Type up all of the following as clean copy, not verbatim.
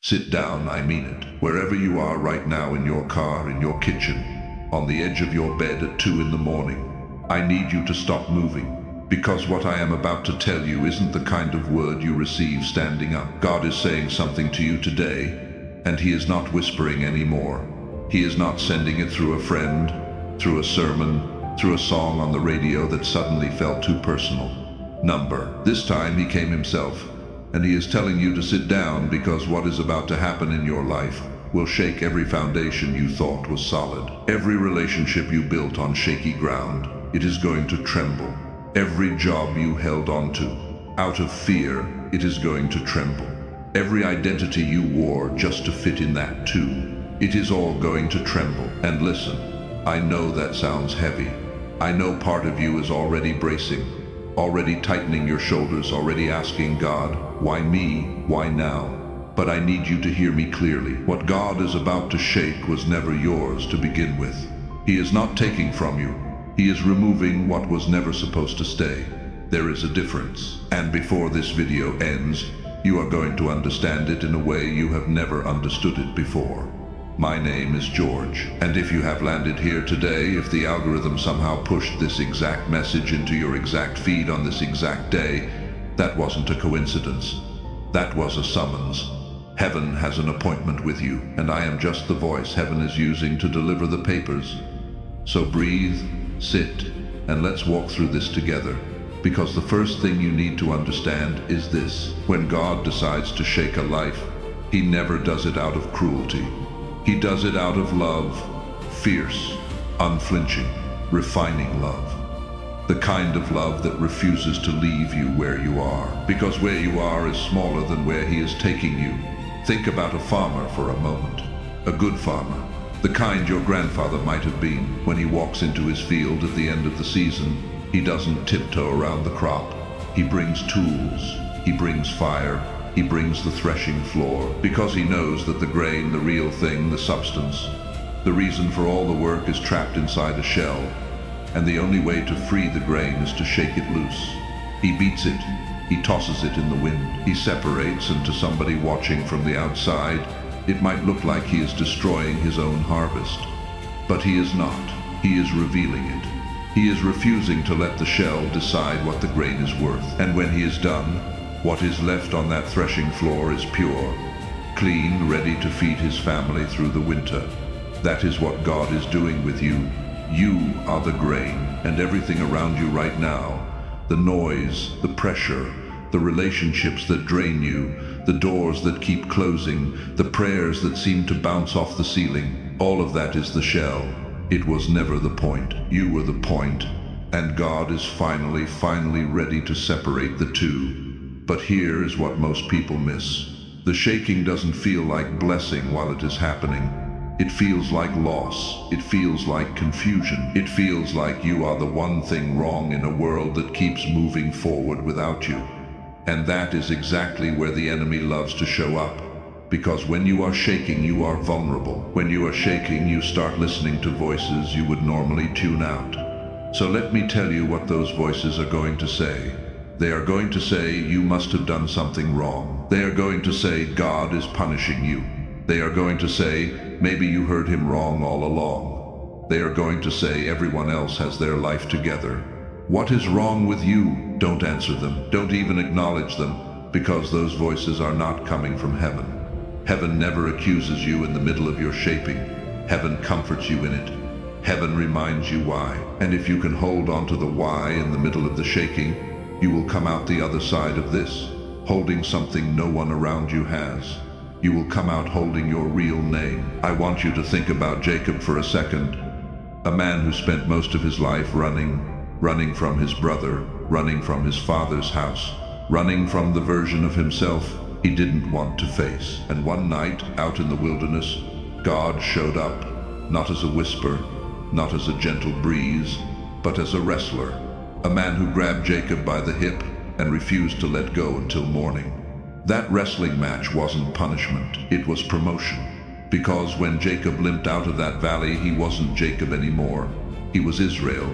Sit down, I mean it. Wherever you are right now, in your car, in your kitchen, on the edge of your bed at 2 in the morning. I need you to stop moving, because what I am about to tell you isn't the kind of word you receive standing up. God is saying something to you today, and He is not whispering anymore. He is not sending it through a friend, through a sermon, through a song on the radio that suddenly felt too personal. This time He came Himself, and He is telling you to sit down, because what is about to happen in your life will shake every foundation you thought was solid. Every relationship you built on shaky ground, it is going to tremble. Every job you held on to, out of fear, it is going to tremble. Every identity you wore just to fit in that too, it is all going to tremble. And listen, I know that sounds heavy. I know part of you is already bracing, already tightening your shoulders, already asking God, why me? Why now? But I need you to hear me clearly. What God is about to shake was never yours to begin with. He is not taking from you. He is removing what was never supposed to stay. There is a difference. And before this video ends, you are going to understand it in a way you have never understood it before. My name is George, and if you have landed here today, if the algorithm somehow pushed this exact message into your exact feed on this exact day, that wasn't a coincidence. That was a summons. Heaven has an appointment with you, and I am just the voice Heaven is using to deliver the papers. So breathe, sit, and let's walk through this together. Because the first thing you need to understand is this: when God decides to shake a life, He never does it out of cruelty. He does it out of love, fierce, unflinching, refining love. The kind of love that refuses to leave you where you are, because where you are is smaller than where He is taking you. Think about a farmer for a moment. A good farmer, the kind your grandfather might have been. When he walks into his field at the end of the season, he doesn't tiptoe around the crop. He brings tools, he brings fire, he brings the threshing floor, because he knows that the grain, the real thing, the substance, the reason for all the work is trapped inside a shell, and the only way to free the grain is to shake it loose. He beats it, he tosses it in the wind, he separates, and to somebody watching from the outside, it might look like he is destroying his own harvest. But he is not. He is revealing it. He is refusing to let the shell decide what the grain is worth. And when he is done, what is left on that threshing floor is pure, clean, ready to feed his family through the winter. That is what God is doing with you. You are the grain, and everything around you right now, the noise, the pressure, the relationships that drain you, the doors that keep closing, the prayers that seem to bounce off the ceiling, all of that is the shell. It was never the point. You were the point. And God is finally ready to separate the two. But here is what most people miss. The shaking doesn't feel like blessing while it is happening. It feels like loss. It feels like confusion. It feels like you are the one thing wrong in a world that keeps moving forward without you. And that is exactly where the enemy loves to show up. Because when you are shaking, you are vulnerable. When you are shaking, you start listening to voices you would normally tune out. So let me tell you what those voices are going to say. They are going to say you must have done something wrong. They are going to say God is punishing you. They are going to say maybe you heard Him wrong all along. They are going to say everyone else has their life together. What is wrong with you? Don't answer them. Don't even acknowledge them, because those voices are not coming from heaven. Heaven never accuses you in the middle of your shaping. Heaven comforts you in it. Heaven reminds you why. And if you can hold on to the why in the middle of the shaking, you will come out the other side of this, holding something no one around you has. You will come out holding your real name. I want you to think about Jacob for a second. A man who spent most of his life running from his brother, running from his father's house, running from the version of himself he didn't want to face. And one night, out in the wilderness, God showed up, not as a whisper, not as a gentle breeze, but as a wrestler. A man who grabbed Jacob by the hip and refused to let go until morning. That wrestling match wasn't punishment, it was promotion. Because when Jacob limped out of that valley, he wasn't Jacob anymore. He was Israel,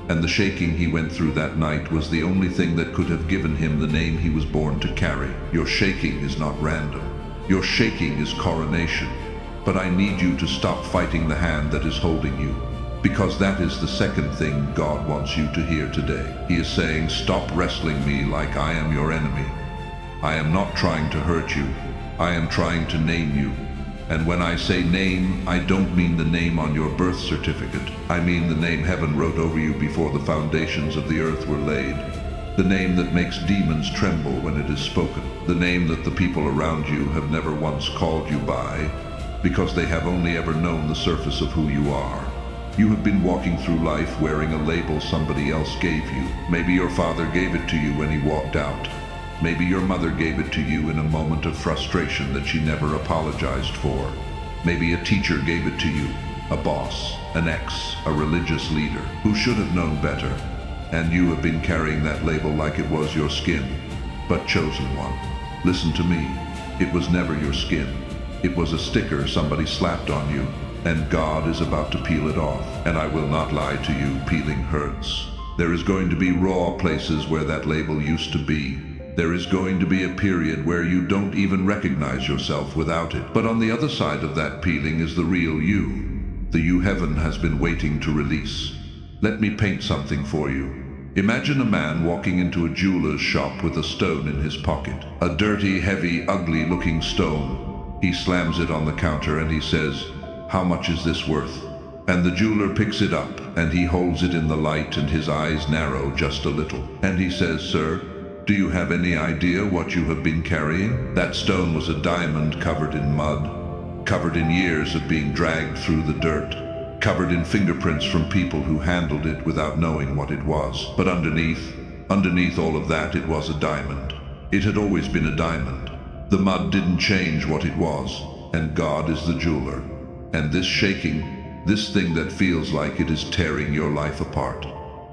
and the shaking he went through that night was the only thing that could have given him the name he was born to carry. Your shaking is not random. Your shaking is coronation. But I need you to stop fighting the hand that is holding you. Because that is the second thing God wants you to hear today. He is saying, stop wrestling me like I am your enemy. I am not trying to hurt you. I am trying to name you. And when I say name, I don't mean the name on your birth certificate. I mean the name heaven wrote over you before the foundations of the earth were laid. The name that makes demons tremble when it is spoken. The name that the people around you have never once called you by, because they have only ever known the surface of who you are. You have been walking through life wearing a label somebody else gave you. Maybe your father gave it to you when he walked out. Maybe your mother gave it to you in a moment of frustration that she never apologized for. Maybe a teacher gave it to you, a boss, an ex, a religious leader who should have known better. And you have been carrying that label like it was your skin, but chosen one. Listen to me, it was never your skin. It was a sticker somebody slapped on you, and God is about to peel it off. And I will not lie to you, peeling hurts. There is going to be raw places where that label used to be. There is going to be a period where you don't even recognize yourself without it. But on the other side of that peeling is the real you, the you heaven has been waiting to release. Let me paint something for you. Imagine a man walking into a jeweler's shop with a stone in his pocket. A dirty, heavy, ugly-looking stone. He slams it on the counter and he says, "How much is this worth?" And the jeweler picks it up and he holds it in the light and his eyes narrow just a little. And he says, "Sir, do you have any idea what you have been carrying?" That stone was a diamond covered in mud, covered in years of being dragged through the dirt, covered in fingerprints from people who handled it without knowing what it was. But underneath all of that, it was a diamond. It had always been a diamond. The mud didn't change what it was, and God is the jeweler. And this shaking, this thing that feels like it is tearing your life apart,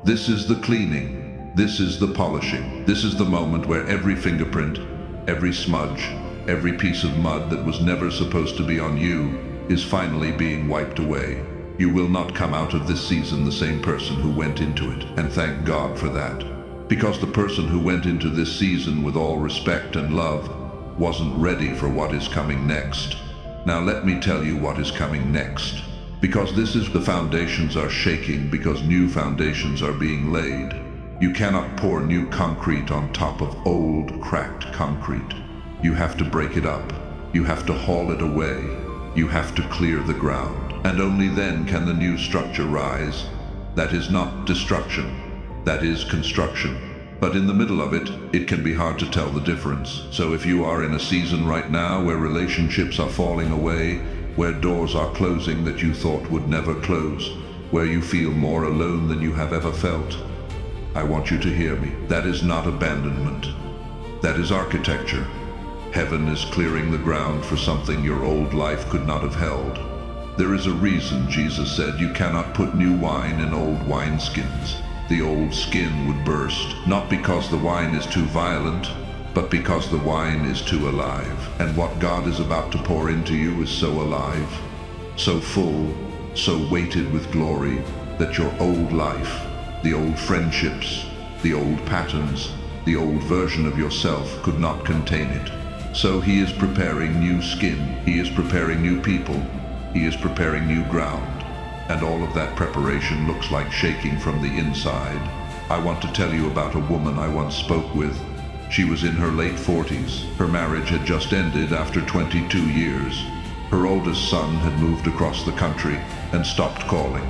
this is the cleaning. This is the polishing. This is the moment where every fingerprint, every smudge, every piece of mud that was never supposed to be on you is finally being wiped away. You will not come out of this season the same person who went into it, and thank God for that. Because the person who went into this season with all respect and love wasn't ready for what is coming next. Now let me tell you what is coming next. Because the foundations are shaking because new foundations are being laid. You cannot pour new concrete on top of old, cracked concrete. You have to break it up. You have to haul it away. You have to clear the ground. And only then can the new structure rise. That is not destruction. That is construction. But in the middle of it, it can be hard to tell the difference. So if you are in a season right now where relationships are falling away, where doors are closing that you thought would never close, where you feel more alone than you have ever felt, I want you to hear me. That is not abandonment. That is architecture. Heaven is clearing the ground for something your old life could not have held. There is a reason Jesus said you cannot put new wine in old wineskins. The old skin would burst, not because the wine is too violent, but because the wine is too alive. And what God is about to pour into you is so alive, so full, so weighted with glory, that your old life, the old friendships, the old patterns, the old version of yourself could not contain it. So he is preparing new skin, he is preparing new people, he is preparing new ground. And all of that preparation looks like shaking from the inside. I want to tell you about a woman I once spoke with. She was in her late 40s. Her marriage had just ended after 22 years. Her oldest son had moved across the country and stopped calling.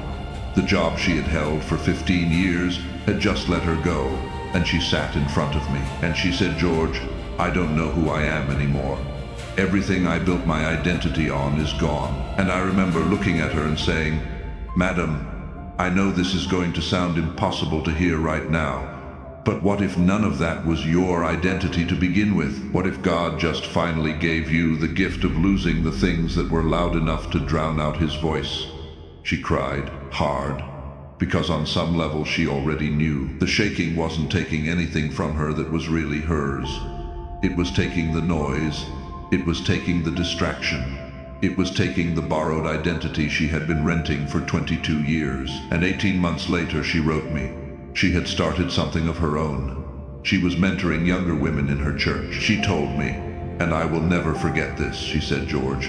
The job she had held for 15 years had just let her go, and she sat in front of me, and she said, "George, I don't know who I am anymore. Everything I built my identity on is gone." And I remember looking at her and saying, "Madam, I know this is going to sound impossible to hear right now, but what if none of that was your identity to begin with? What if God just finally gave you the gift of losing the things that were loud enough to drown out his voice?" She cried, hard, because on some level she already knew. The shaking wasn't taking anything from her that was really hers. It was taking the noise. It was taking the distraction. It was taking the borrowed identity she had been renting for 22 years. And 18 months later, she wrote me. She had started something of her own. She was mentoring younger women in her church. She told me, And I will never forget this, she said, George.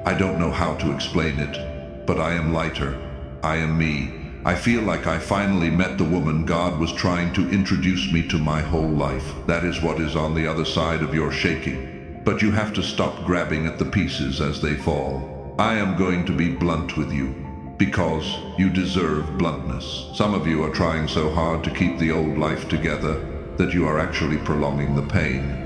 I don't know how to explain it, but I am lighter. I am me. I feel like I finally met the woman God was trying to introduce me to my whole life. That is what is on the other side of your shaking. But you have to stop grabbing at the pieces as they fall. I am going to be blunt with you, because you deserve bluntness. Some of you are trying so hard to keep the old life together that you are actually prolonging the pain.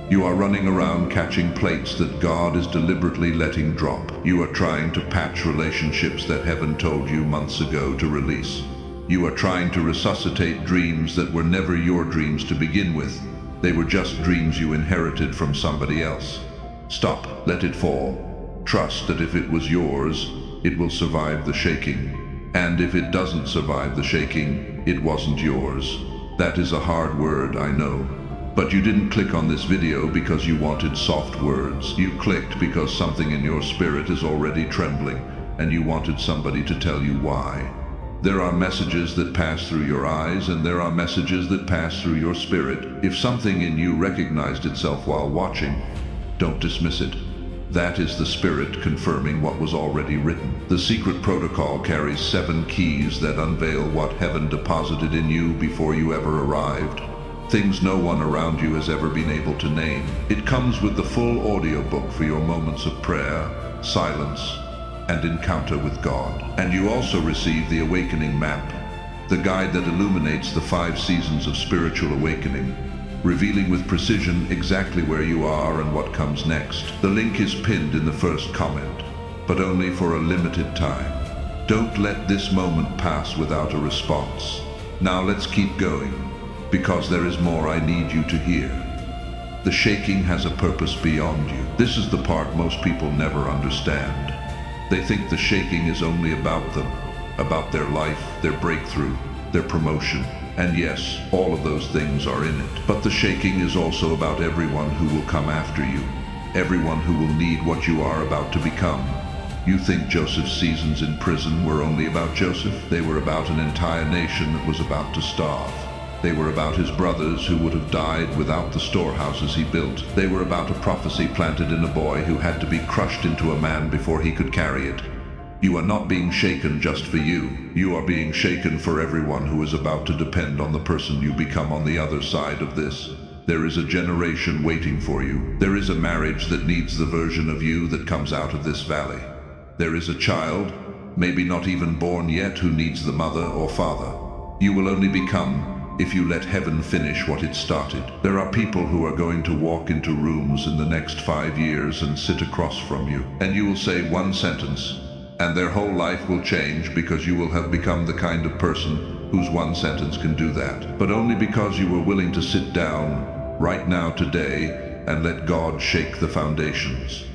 You are running around catching plates that God is deliberately letting drop. You are trying to patch relationships that heaven told you months ago to release. You are trying to resuscitate dreams that were never your dreams to begin with. They were just dreams you inherited from somebody else. Stop, let it fall. Trust that if it was yours, it will survive the shaking. And if it doesn't survive the shaking, it wasn't yours. That is a hard word, I know. But you didn't click on this video because you wanted soft words. You clicked because something in your spirit is already trembling, and you wanted somebody to tell you why. There are messages that pass through your eyes, and there are messages that pass through your spirit. If something in you recognized itself while watching, don't dismiss it. That is the spirit confirming what was already written. The secret protocol carries 7 keys that unveil what heaven deposited in you before you ever arrived. Things no one around you has ever been able to name. It comes with the full audiobook for your moments of prayer, silence, and encounter with God. And you also receive the Awakening Map, the guide that illuminates the 5 seasons of spiritual awakening, revealing with precision exactly where you are and what comes next. The link is pinned in the first comment, but only for a limited time. Don't let this moment pass without a response. Now let's keep going, because there is more I need you to hear. The shaking has a purpose beyond you. This is the part most people never understand. They think the shaking is only about them, about their life, their breakthrough, their promotion. And yes, all of those things are in it. But the shaking is also about everyone who will come after you, everyone who will need what you are about to become. You think Joseph's seasons in prison were only about Joseph? They were about an entire nation that was about to starve. They were about his brothers who would have died without the storehouses he built. They were about a prophecy planted in a boy who had to be crushed into a man before he could carry it. You are not being shaken just for you. You are being shaken for everyone who is about to depend on the person you become on the other side of this. There is a generation waiting for you. There is a marriage that needs the version of you that comes out of this valley. There is a child, maybe not even born yet, who needs the mother or father. You will only become if you let heaven finish what it started. There are people who are going to walk into rooms in the next 5 years and sit across from you, and you will say one sentence, and their whole life will change because you will have become the kind of person whose one sentence can do that. But only because you were willing to sit down right now today and let God shake the foundations.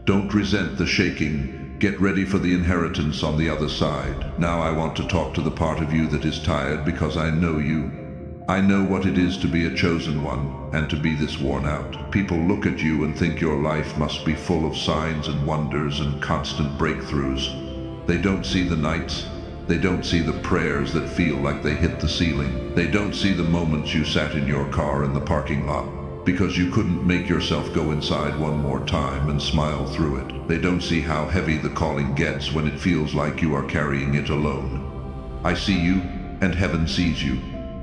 Don't resent the shaking. Get ready for the inheritance on the other side. Now I want to talk to the part of you that is tired, because I know you. I know what it is to be a chosen one and to be this worn out. People look at you and think your life must be full of signs and wonders and constant breakthroughs. They don't see the nights. They don't see the prayers that feel like they hit the ceiling. They don't see the moments you sat in your car in the parking lot because you couldn't make yourself go inside one more time and smile through it. They don't see how heavy the calling gets when it feels like you are carrying it alone. I see you, and heaven sees you.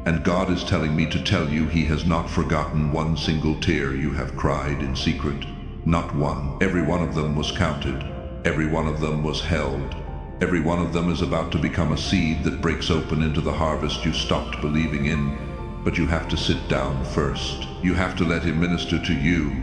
And God is telling me to tell you He has not forgotten one single tear you have cried in secret. Not one. Every one of them was counted. Every one of them was held. Every one of them is about to become a seed that breaks open into the harvest you stopped believing in. But you have to sit down first. You have to let Him minister to you.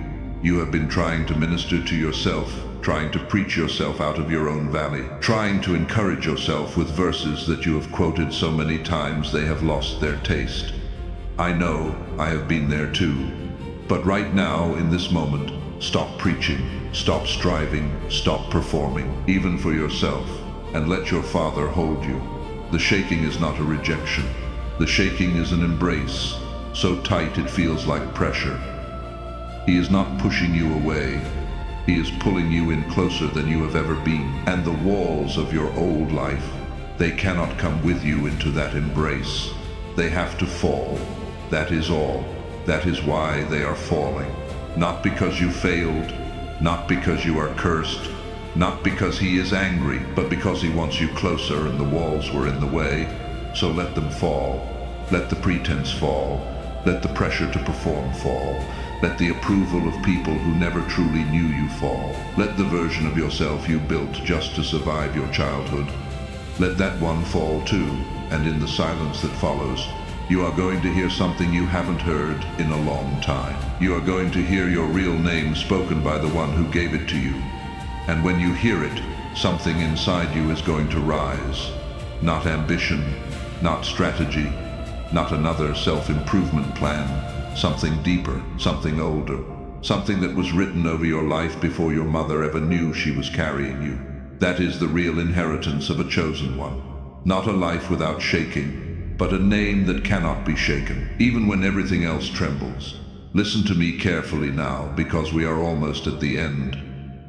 You have been trying to minister to yourself, trying to preach yourself out of your own valley, trying to encourage yourself with verses that you have quoted so many times they have lost their taste. I know, I have been there too. But right now, in this moment, stop preaching, stop striving, stop performing, even for yourself, and let your Father hold you. The shaking is not a rejection. The shaking is an embrace, so tight it feels like pressure. He is not pushing you away. He is pulling you in closer than you have ever been. And the walls of your old life, they cannot come with you into that embrace. They have to fall. That is all. That is why they are falling. Not because you failed, not because you are cursed, not because he is angry, but because he wants you closer and the walls were in the way. So let them fall. Let the pretense fall. Let the pressure to perform fall. Let the approval of people who never truly knew you fall. Let the version of yourself you built just to survive your childhood. Let that one fall too, and in the silence that follows, you are going to hear something you haven't heard in a long time. You are going to hear your real name spoken by the one who gave it to you. And when you hear it, something inside you is going to rise. Not ambition, not strategy, not another self-improvement plan. Something deeper, something older, something that was written over your life before your mother ever knew she was carrying you. That is the real inheritance of a chosen one. Not a life without shaking, but a name that cannot be shaken, even when everything else trembles. Listen to me carefully now, because we are almost at the end,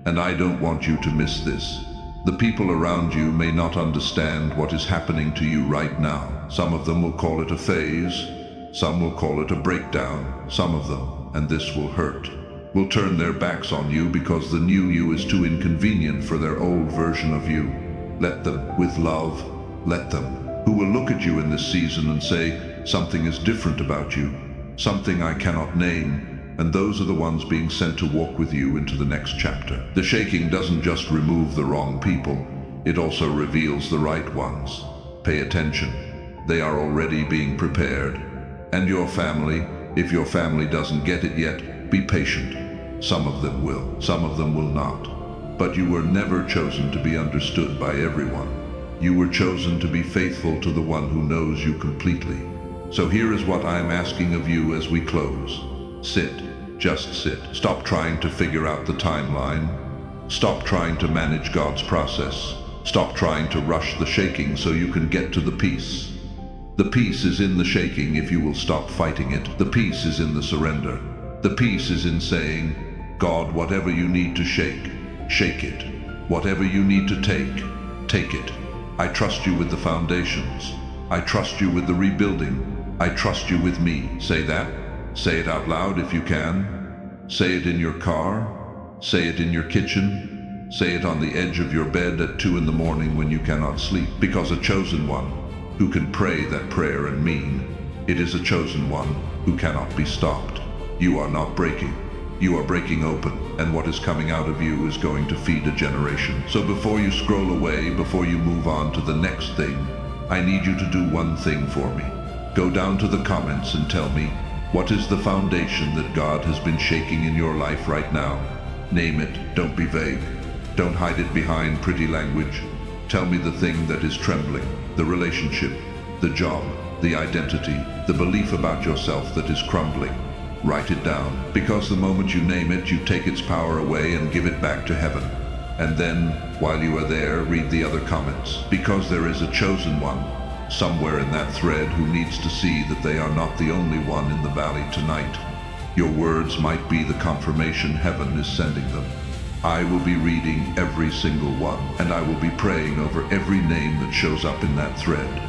and I don't want you to miss this. The people around you may not understand what is happening to you right now. Some of them will call it a phase, some will call it a breakdown. Some of them, and this will hurt, will turn their backs on you because the new you is too inconvenient for their old version of you. Let them, with love, let them, who will look at you in this season and say, something is different about you, something I cannot name, and those are the ones being sent to walk with you into the next chapter. The shaking doesn't just remove the wrong people, it also reveals the right ones. Pay attention. They are already being prepared. And your family, if your family doesn't get it yet, be patient. Some of them will, some of them will not. But you were never chosen to be understood by everyone. You were chosen to be faithful to the one who knows you completely. So here is what I am asking of you as we close. Sit, just sit. Stop trying to figure out the timeline. Stop trying to manage God's process. Stop trying to rush the shaking so you can get to the peace. The peace is in the shaking if you will stop fighting it. The peace is in the surrender. The peace is in saying, God, whatever you need to shake, shake it. Whatever you need to take it. I trust you with the foundations. I trust you with the rebuilding. I trust you with me. Say that. Say it out loud if you can. Say it in your car. Say it in your kitchen. Say it on the edge of your bed at 2 in the morning when you cannot sleep. Because a chosen one who can pray that prayer and mean, it is a chosen one who cannot be stopped. You are not breaking. You are breaking open, and what is coming out of you is going to feed a generation. So before you scroll away, before you move on to the next thing, I need you to do one thing for me. Go down to the comments and tell me, what is the foundation that God has been shaking in your life right now? Name it. Don't be vague. Don't hide it behind pretty language. Tell me the thing that is trembling, the relationship, the job, the identity, the belief about yourself that is crumbling. Write it down, because the moment you name it, you take its power away and give it back to heaven. And then, while you are there, read the other comments, because there is a chosen one somewhere in that thread who needs to see that they are not the only one in the valley tonight. Your words might be the confirmation heaven is sending them. I will be reading every single one, and I will be praying over every name that shows up in that thread.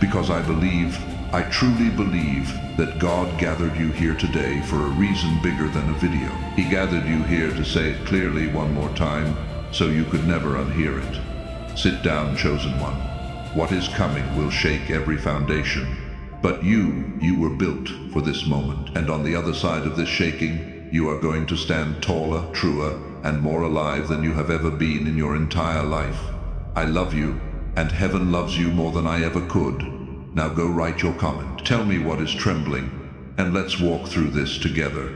Because I truly believe that God gathered you here today for a reason bigger than a video. He gathered you here to say it clearly one more time, so you could never unhear it. Sit down, chosen one. What is coming will shake every foundation. But you were built for this moment. And on the other side of this shaking, you are going to stand taller, truer, and more alive than you have ever been in your entire life. I love you, and heaven loves you more than I ever could. Now go write your comment. Tell me what is trembling, and let's walk through this together.